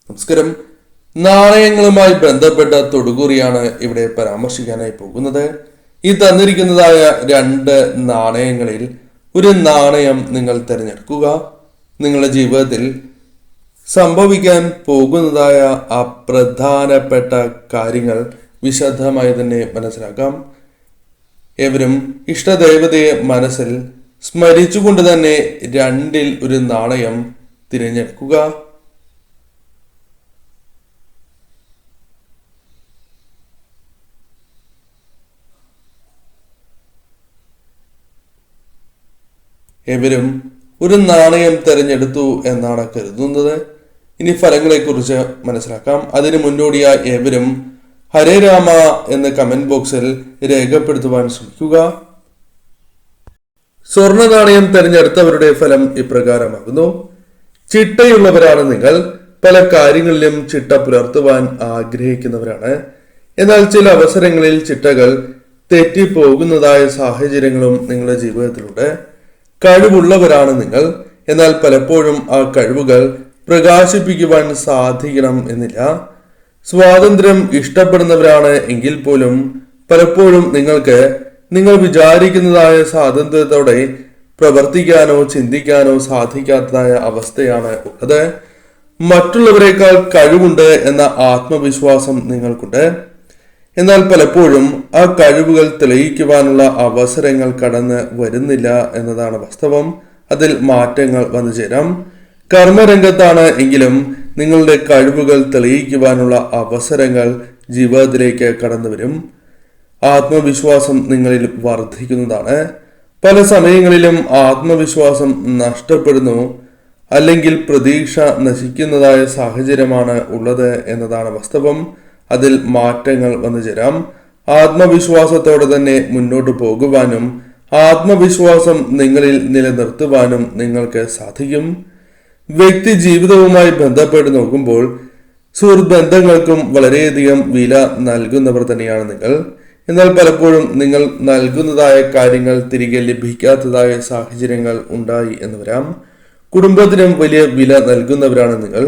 നമസ്കാരം. നാണയങ്ങളുമായി ബന്ധപ്പെട്ട തൊടുകുറിയാണ് ഇവിടെ പരാമർശിക്കാനായി പോകുന്നത്. ഈ തന്നിരിക്കുന്നതായ രണ്ട് നാണയങ്ങളിൽ ഒരു നാണയം നിങ്ങൾ തിരഞ്ഞെടുക്കുക. നിങ്ങളുടെ ജീവിതത്തിൽ സംഭവിക്കാൻ പോകുന്നതായ ആ പ്രധാനപ്പെട്ട കാര്യങ്ങൾ വിശദമായി തന്നെ മനസ്സിലാക്കാം. ഏവരും ഇഷ്ടദേവതയെ മനസ്സിൽ സ്മരിച്ചുകൊണ്ട് തന്നെ രണ്ടിൽ ഒരു നാണയം തിരഞ്ഞെടുക്കുക. ഏവരും ഒരു നാണയം തിരഞ്ഞെടുത്തു എന്നാണ് കരുതുന്നത്. ഇനി ഫലങ്ങളെക്കുറിച്ച് മനസ്സിലാക്കാം. അതിന് മുന്നോടിയായി ഏവരും ഹരേ രാമ എന്ന കമന്റ് ബോക്സിൽ രേഖപ്പെടുത്തുവാൻ ശ്രമിക്കുക. സ്വർണ്ണ നാണയം തിരഞ്ഞെടുത്തവരുടെ ഫലം ഇപ്രകാരമാകുന്നു. ചിട്ടയുള്ളവരാണ് നിങ്ങൾ. പല കാര്യങ്ങളിലും ചിട്ട പുലർത്തുവാൻ ആഗ്രഹിക്കുന്നവരാണ്. എന്നാൽ ചില അവസരങ്ങളിൽ ചിട്ടകൾ തെറ്റിപ്പോകുന്നതായ സാഹചര്യങ്ങളും നിങ്ങളുടെ ജീവിതത്തിലുണ്ട്. കഴിവുള്ളവരാണ് നിങ്ങൾ. എന്നാൽ പലപ്പോഴും ആ കഴിവുകൾ പ്രകാശിപ്പിക്കുവാൻ സാധിക്കണം എന്നില്ല. സ്വാതന്ത്ര്യം ഇഷ്ടപ്പെടുന്നവരാണ് എങ്കിൽ പോലും പലപ്പോഴും നിങ്ങൾ വിചാരിക്കുന്നതായ സ്വാതന്ത്ര്യത്തോടെ പ്രവർത്തിക്കാനോ ചിന്തിക്കാനോ സാധിക്കാത്തതായ അവസ്ഥയാണ് ഉള്ളത്. മറ്റുള്ളവരെക്കാൾ കഴിവുണ്ട് എന്ന ആത്മവിശ്വാസം നിങ്ങൾക്കുണ്ട്. എന്നാൽ പലപ്പോഴും ആ കഴിവുകൾ തെളിയിക്കുവാനുള്ള അവസരങ്ങൾ കടന്ന് വരുന്നില്ല എന്നതാണ് വാസ്തവം. അതിൽ മാറ്റങ്ങൾ വന്നു ചേരാം. കർമ്മരംഗത്താണ് എങ്കിലും നിങ്ങളുടെ കഴിവുകൾ തെളിയിക്കുവാനുള്ള അവസരങ്ങൾ ജീവിതത്തിലേക്ക് കടന്നു വരും. ആത്മവിശ്വാസം നിങ്ങളിൽ വർദ്ധിക്കുന്നതാണ്. പല സമയങ്ങളിലും ആത്മവിശ്വാസം നഷ്ടപ്പെടുന്നു, അല്ലെങ്കിൽ പ്രതീക്ഷ നശിക്കുന്നതായ സാഹചര്യമാണ് ഉള്ളത് എന്നതാണ് വാസ്തവം. അതിൽ മാറ്റങ്ങൾ വന്നു ചേരാം. ആത്മവിശ്വാസത്തോടെ തന്നെ മുന്നോട്ട് പോകുവാനും ആത്മവിശ്വാസം നിങ്ങളിൽ നിലനിർത്തുവാനും നിങ്ങൾക്ക് സാധിക്കും. വ്യക്തി ജീവിതവുമായി ബന്ധപ്പെട്ട് നോക്കുമ്പോൾ സുഹൃത്ത് ബന്ധങ്ങൾക്കും വളരെയധികം വില നൽകുന്നവർ തന്നെയാണ് നിങ്ങൾ. എന്നാൽ പലപ്പോഴും നിങ്ങൾ നൽകുന്നതായ കാര്യങ്ങൾ തിരികെ ലഭിക്കാത്തതായ സാഹചര്യങ്ങൾ ഉണ്ടായി എന്ന് വരാം. കുടുംബത്തിനും വലിയ വില നൽകുന്നവരാണ് നിങ്ങൾ.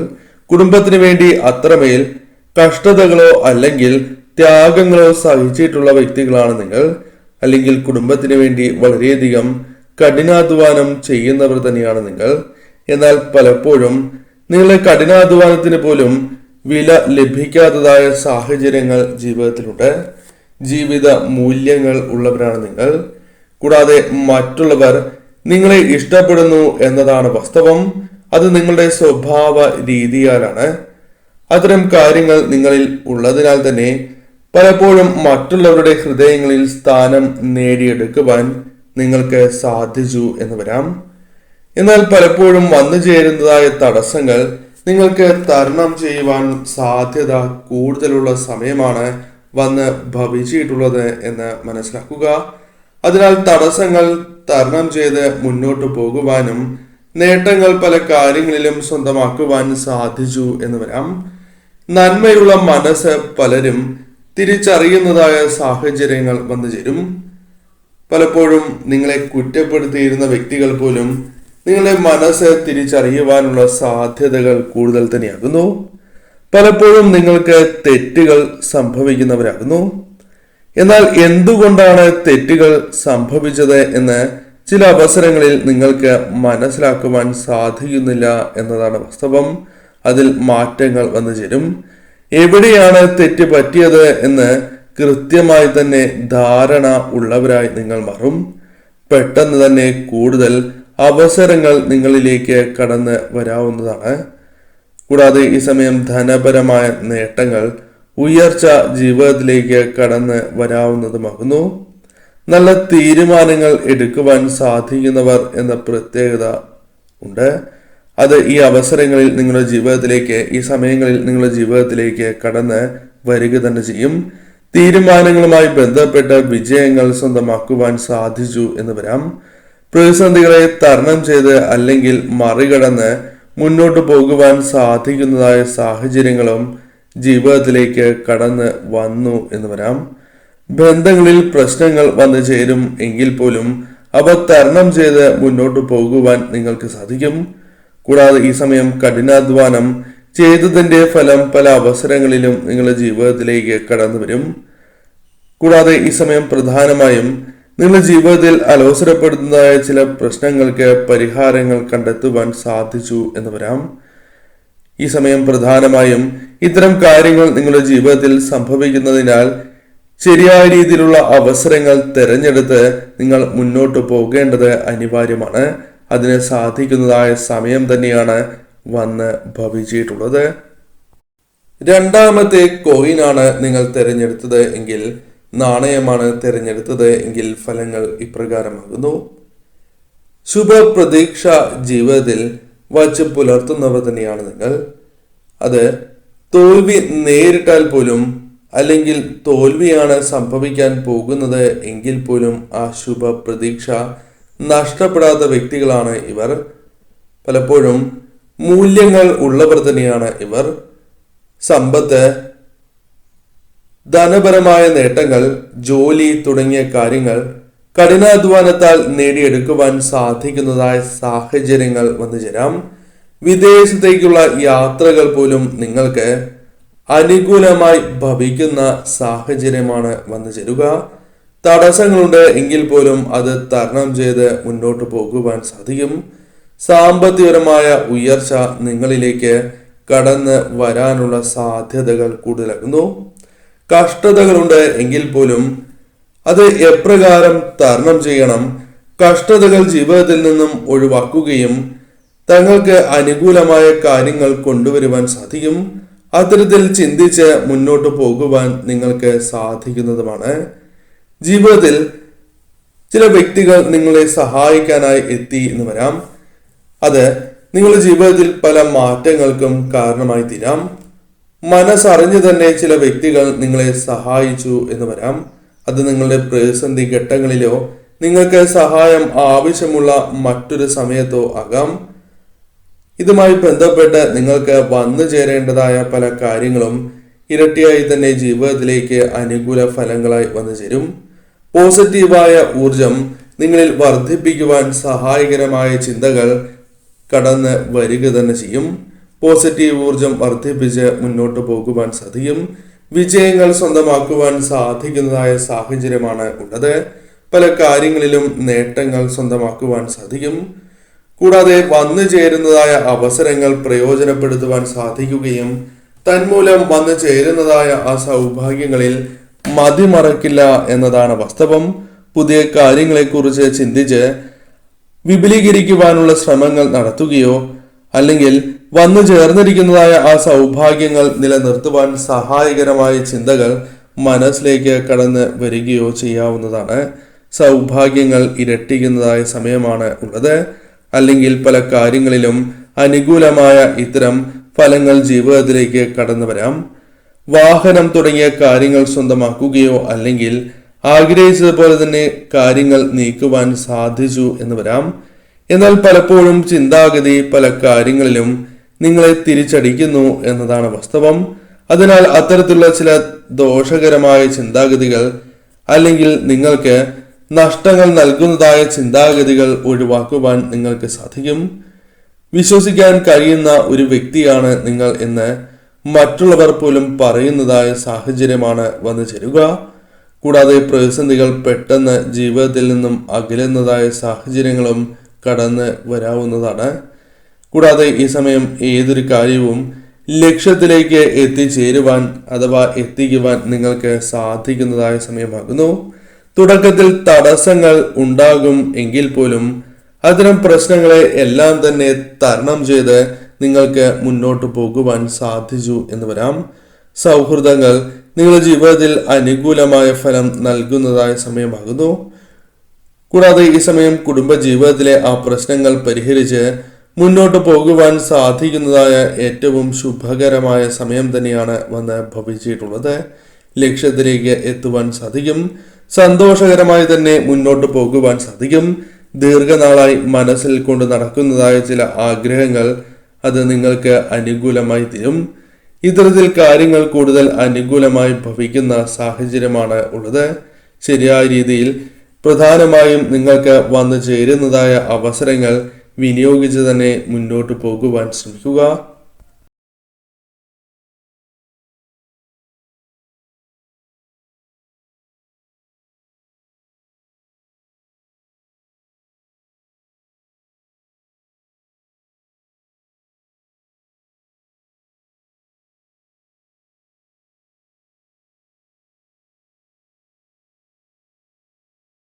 കുടുംബത്തിന് വേണ്ടി അത്രമേൽ കഷ്ടതകളോ അല്ലെങ്കിൽ ത്യാഗങ്ങളോ സഹിച്ചിട്ടുള്ള വ്യക്തികളാണ് നിങ്ങൾ. അല്ലെങ്കിൽ കുടുംബത്തിന് വേണ്ടി വളരെയധികം കഠിനാധ്വാനം ചെയ്യുന്നവർ തന്നെയാണ് നിങ്ങൾ. എന്നാൽ പലപ്പോഴും നിങ്ങളുടെ കഠിനാധ്വാനത്തിന് പോലും വില ലഭിക്കാത്തതായ സാഹചര്യങ്ങൾ ജീവിതത്തിലുണ്ട്. ജീവിത മൂല്യങ്ങൾ ഉള്ളവരാണ് നിങ്ങൾ. കൂടാതെ മറ്റുള്ളവർ നിങ്ങളെ ഇഷ്ടപ്പെടുന്നു എന്നതാണ് വാസ്തവം. അത് നിങ്ങളുടെ സ്വഭാവ രീതിയാലാണ്. അത്തരം കാര്യങ്ങൾ നിങ്ങളിൽ ഉള്ളതിനാൽ തന്നെ പലപ്പോഴും മറ്റുള്ളവരുടെ ഹൃദയങ്ങളിൽ സ്ഥാനം നേടിയെടുക്കുവാൻ നിങ്ങൾക്ക് സാധിച്ചു എന്ന് വരാം. എന്നാൽ പലപ്പോഴും വന്നു ചേരുന്നതായ തടസ്സങ്ങൾ നിങ്ങൾക്ക് തരണം ചെയ്യുവാൻ സാധ്യത കൂടുതലുള്ള സമയമാണ് വന്ന് ഭവിച്ചിട്ടുള്ളത് എന്ന് മനസ്സിലാക്കുക. അതിനാൽ തടസ്സങ്ങൾ തരണം ചെയ്ത് മുന്നോട്ട് പോകുവാനും നേട്ടങ്ങൾ പല കാര്യങ്ങളിലും സ്വന്തമാക്കുവാൻ സാധിച്ചു എന്ന് വരാം. നന്മയുള്ള മനസ്സ് പലരും തിരിച്ചറിയുന്നതായ സാഹചര്യങ്ങൾ വന്നു ചേരും. പലപ്പോഴും നിങ്ങളെ കുറ്റപ്പെടുത്തിയിരുന്ന വ്യക്തികൾ പോലും നിങ്ങളുടെ മനസ്സ് തിരിച്ചറിയുവാനുള്ള സാധ്യതകൾ കൂടുതൽ തന്നെയാകുന്നു. പലപ്പോഴും നിങ്ങൾക്ക് തെറ്റുകൾ സംഭവിക്കുന്നവരാകുന്നു. എന്നാൽ എന്തുകൊണ്ടാണ് തെറ്റുകൾ സംഭവിച്ചത് എന്ന് ചില അവസരങ്ങളിൽ നിങ്ങൾക്ക് മനസ്സിലാക്കുവാൻ സാധിക്കുന്നില്ല എന്നതാണ് വാസ്തവം. അതിൽ മാറ്റങ്ങൾ വന്നു ചേരും. എവിടെയാണ് തെറ്റ് പറ്റിയത് എന്ന് കൃത്യമായി തന്നെ ധാരണ ഉള്ളവരായി നിങ്ങൾ മാറും. പെട്ടെന്ന് തന്നെ കൂടുതൽ അവസരങ്ങൾ നിങ്ങളിലേക്ക് കടന്ന് വരാവുന്നതാണ്. കൂടാതെ ഈ സമയം ധനപരമായ നേട്ടങ്ങൾ, ഉയർച്ച ജീവിതത്തിലേക്ക് കടന്ന് വരാവുന്നതുമാകുന്നു. നല്ല തീരുമാനങ്ങൾ എടുക്കുവാൻ സാധിക്കുന്നവർ എന്ന പ്രത്യേകത ഉണ്ട്. അത് ഈ അവസരങ്ങളിൽ നിങ്ങളുടെ ജീവിതത്തിലേക്ക്, ഈ സമയങ്ങളിൽ നിങ്ങളുടെ ജീവിതത്തിലേക്ക് കടന്ന് വരിക തന്നെ ചെയ്യും. തീരുമാനങ്ങളുമായി ബന്ധപ്പെട്ട വിജയങ്ങൾ സ്വന്തമാക്കുവാൻ സാധിച്ചു എന്ന് വരാം. പ്രതിസന്ധികളെ തരണം ചെയ്ത് അല്ലെങ്കിൽ മറികടന്ന് മുന്നോട്ട് പോകുവാൻ സാധിക്കുന്നതായ സാഹചര്യങ്ങളും ജീവിതത്തിലേക്ക് കടന്ന് വന്നു എന്ന് വരാം. ബന്ധങ്ങളിൽ പ്രശ്നങ്ങൾ വന്നു ചേരും എങ്കിൽ പോലും അവ തരണം ചെയ്ത് മുന്നോട്ട് പോകുവാൻ നിങ്ങൾക്ക് സാധിക്കും. കൂടാതെ ഈ സമയം കഠിനാധ്വാനം ചെയ്തതിന്റെ ഫലം പല അവസരങ്ങളിലും നിങ്ങളുടെ ജീവിതത്തിലേക്ക് കടന്നു വരും. കൂടാതെ ഈ സമയം പ്രധാനമായും നിങ്ങളുടെ ജീവിതത്തിൽ അലോസരപ്പെടുന്നതായ ചില പ്രശ്നങ്ങൾക്ക് പരിഹാരങ്ങൾ കണ്ടെത്തുവാൻ സാധിച്ചു എന്ന് വരാം. ഈ സമയം പ്രധാനമായും ഇത്തരം കാര്യങ്ങൾ നിങ്ങളുടെ ജീവിതത്തിൽ സംഭവിക്കുന്നതിനാൽ ശരിയായ രീതിയിലുള്ള അവസരങ്ങൾ തിരഞ്ഞെടുത്ത് നിങ്ങൾ മുന്നോട്ട് പോകേണ്ടത് അനിവാര്യമാണ്. അതിന് സാധിക്കുന്നതായ സമയം തന്നെയാണ് വന്ന് ഭവിച്ചിട്ടുള്ളത്. രണ്ടാമത്തെ കോയിനാണ് നിങ്ങൾ തിരഞ്ഞെടുത്തത് എങ്കിൽ, നാണയമാണ് തിരഞ്ഞെടുത്തത് എങ്കിൽ ഫലങ്ങൾ ഇപ്രകാരമാകുന്നു. ശുഭപ്രതീക്ഷ ജീവിതത്തിൽ വച്ച് പുലർത്തുന്നവർ തന്നെയാണ് നിങ്ങൾ. അത് തോൽവി നേരിട്ടാൽ പോലും, അല്ലെങ്കിൽ തോൽവിയാണ് സംഭവിക്കാൻ പോകുന്നത് എങ്കിൽ പോലും ആ ശുഭ പ്രതീക്ഷ നഷ്ടപ്പെടാത്ത വ്യക്തികളാണ് ഇവർ. പലപ്പോഴും മൂല്യങ്ങൾ ഉള്ളവർ തന്നെയാണ് ഇവർ. സമ്പത്ത്, ധനപരമായ നേട്ടങ്ങൾ, ജോലി തുടങ്ങിയ കാര്യങ്ങൾ കഠിനാധ്വാനത്താൽ നേടിയെടുക്കുവാൻ സാധിക്കുന്നതായ സാഹചര്യങ്ങൾ വന്നു ചേരാം. വിദേശത്തേക്കുള്ള യാത്രകൾ പോലും നിങ്ങൾക്ക് അനുകൂലമായി ഭവിക്കുന്ന സാഹചര്യമാണ് വന്നു ചേരുക. തടസ്സങ്ങളുണ്ട് എങ്കിൽ പോലും അത് തരണം ചെയ്ത് മുന്നോട്ട് പോകുവാൻ സാധിക്കും. സാമ്പത്തികപരമായ ഉയർച്ച നിങ്ങളിലേക്ക് കടന്ന് വരാനുള്ള സാധ്യതകൾ കൂടുതലാകുന്നു. കഷ്ടതകളുണ്ട് എങ്കിൽ പോലും അത് എപ്രകാരം തരണം ചെയ്യണം, കഷ്ടതകൾ ജീവിതത്തിൽ നിന്നും ഒഴിവാക്കുകയും തങ്ങൾക്ക് അനുകൂലമായ കാര്യങ്ങൾ കൊണ്ടുവരുവാൻ സാധിക്കും. അത്തരത്തിൽ ചിന്തിച്ച് മുന്നോട്ട് പോകുവാൻ നിങ്ങൾക്ക് സാധിക്കുന്നതുമാണ്. ജീവിതത്തിൽ ചില വ്യക്തികൾ നിങ്ങളെ സഹായിക്കാനായി എത്തി എന്ന് വരാം. അത് നിങ്ങളുടെ ജീവിതത്തിൽ പല മാറ്റങ്ങൾക്കും കാരണമായി തീരാം. മനസ്സറിഞ്ഞു തന്നെ ചില വ്യക്തികൾ നിങ്ങളെ സഹായിച്ചു എന്ന് വരാം. അത് നിങ്ങളുടെ പ്രതിസന്ധി ഘട്ടങ്ങളിലോ നിങ്ങൾക്ക് സഹായം ആവശ്യമുള്ള മറ്റൊരു സമയത്തോ ആകാം. ഇതുമായി ബന്ധപ്പെട്ട് നിങ്ങൾക്ക് വന്നു ചേരേണ്ടതായ പല കാര്യങ്ങളും ഇരട്ടിയായി തന്നെ ജീവിതത്തിലേക്ക് അനുകൂല ഫലങ്ങളായി വന്നു ചേരും. പോസിറ്റീവായ ഊർജം നിങ്ങളിൽ വർദ്ധിപ്പിക്കുവാൻ സഹായകരമായ ചിന്തകൾ കടന്ന് വരിക തന്നെ ചെയ്യും. പോസിറ്റീവ് ഊർജം വർദ്ധിപ്പിച്ച് മുന്നോട്ട് പോകുവാൻ സാധിക്കും. വിജയങ്ങൾ സ്വന്തമാക്കുവാൻ സാധിക്കുന്നതായ സാഹചര്യമാണ് ഉള്ളത്. പല കാര്യങ്ങളിലും നേട്ടങ്ങൾ സ്വന്തമാക്കുവാൻ സാധിക്കും. കൂടാതെ വന്നു ചേരുന്നതായ അവസരങ്ങൾ പ്രയോജനപ്പെടുത്തുവാൻ സാധിക്കുകയും തന്മൂലം വന്നു ചേരുന്നതായ ആ സൗഭാഗ്യങ്ങളിൽ മതിമറക്കില്ല എന്നതാണ് വാസ്തവം. പുതിയ കാര്യങ്ങളെക്കുറിച്ച് ചിന്തിച്ച് വിപുലീകരിക്കുവാനുള്ള ശ്രമങ്ങൾ നടത്തുകയോ അല്ലെങ്കിൽ വന്നു ചേർന്നിരിക്കുന്നതായ ആ സൗഭാഗ്യങ്ങൾ നിലനിർത്തുവാൻ സഹായകരമായ ചിന്തകൾ മനസ്സിലേക്ക് കടന്ന് വരികയോ ചെയ്യാവുന്നതാണ്. സൗഭാഗ്യങ്ങൾ ഇരട്ടിക്കുന്നതായ സമയമാണ് ഉള്ളത്. അല്ലെങ്കിൽ പല കാര്യങ്ങളിലും അനുകൂലമായ ഇത്തരം ഫലങ്ങൾ ജീവിതത്തിലേക്ക് കടന്നു വരാം. വാഹനം തുടങ്ങിയ കാര്യങ്ങൾ സ്വന്തമാക്കുകയോ അല്ലെങ്കിൽ ആഗ്രഹിച്ചതുപോലെ തന്നെ കാര്യങ്ങൾ നീക്കുവാൻ സാധിച്ചു എന്ന് വരാം. എന്നാൽ പലപ്പോഴും ചിന്താഗതി പല കാര്യങ്ങളിലും നിങ്ങളെ തിരിച്ചടിക്കുന്നു എന്നതാണ് വാസ്തവം. അതിനാൽ അത്തരത്തിലുള്ള ചില ദോഷകരമായ ചിന്താഗതികൾ അല്ലെങ്കിൽ നിങ്ങൾക്ക് നഷ്ടങ്ങൾ നൽകുന്നതായ ചിന്താഗതികൾ ഒഴിവാക്കുവാൻ നിങ്ങൾക്ക് സാധിക്കും. വിശ്വസിക്കാൻ കഴിയുന്ന ഒരു വ്യക്തിയാണ് നിങ്ങൾ എന്ന് മറ്റുള്ളവർ പോലും പറയുന്നതായ സാഹചര്യമാണ് വന്നു ചേരുക. കൂടാതെ പ്രതിസന്ധികൾ പെട്ടെന്ന് ജീവിതത്തിൽ നിന്നും അകലുന്നതായ സാഹചര്യങ്ങളും കടന്ന് വരാവുന്നതാണ്. കൂടാതെ ഈ സമയം ഏതൊരു കാര്യവും ലക്ഷ്യത്തിലേക്ക് എത്തിച്ചേരുവാൻ അഥവാ എത്തിക്കുവാൻ നിങ്ങൾക്ക് സാധിക്കുന്നതായ സമയമാകുന്നു. തുടക്കത്തിൽ തടസ്സങ്ങൾ ഉണ്ടാകും എങ്കിൽ പോലും അത്തരം പ്രശ്നങ്ങളെ എല്ലാം തന്നെ തരണം ചെയ്ത് നിങ്ങൾക്ക് മുന്നോട്ട് പോകുവാൻ സാധിച്ചു എന്ന് വരാം. സൗഹൃദങ്ങൾ നിങ്ങളുടെ ജീവിതത്തിൽ അനുകൂലമായ ഫലം നൽകുന്നതായ സമയമാകുന്നു. കൂടാതെ ഈ സമയം കുടുംബ ജീവിതത്തിലെ ആ പ്രശ്നങ്ങൾ പരിഹരിച്ച് മുന്നോട്ട് പോകുവാൻ സാധിക്കുന്നതായ ഏറ്റവും ശുഭകരമായ സമയം തന്നെയാണ് വന്ന് ഭവിച്ചിട്ടുള്ളത്. ലക്ഷ്യത്തിലേക്ക് എത്തുവാൻ സാധിക്കും. സന്തോഷകരമായി തന്നെ മുന്നോട്ട് പോകുവാൻ സാധിക്കും. ദീർഘനാളായി മനസ്സിൽ കൊണ്ട് നടക്കുന്നതായ ചില ആഗ്രഹങ്ങൾ അത് നിങ്ങൾക്ക് അനുകൂലമായി തീരും. ഇത്തരത്തിൽ കാര്യങ്ങൾ കൂടുതൽ അനുകൂലമായി ഭവിക്കുന്ന സാഹചര്യമാണ് ഉള്ളത്. ശരിയായ രീതിയിൽ പ്രധാനമായും നിങ്ങൾക്ക് വന്നു ചേരുന്നതായ അവസരങ്ങൾ വിനിയോഗിച്ച് തന്നെ മുന്നോട്ട് പോകുവാൻ ശ്രമിക്കുക.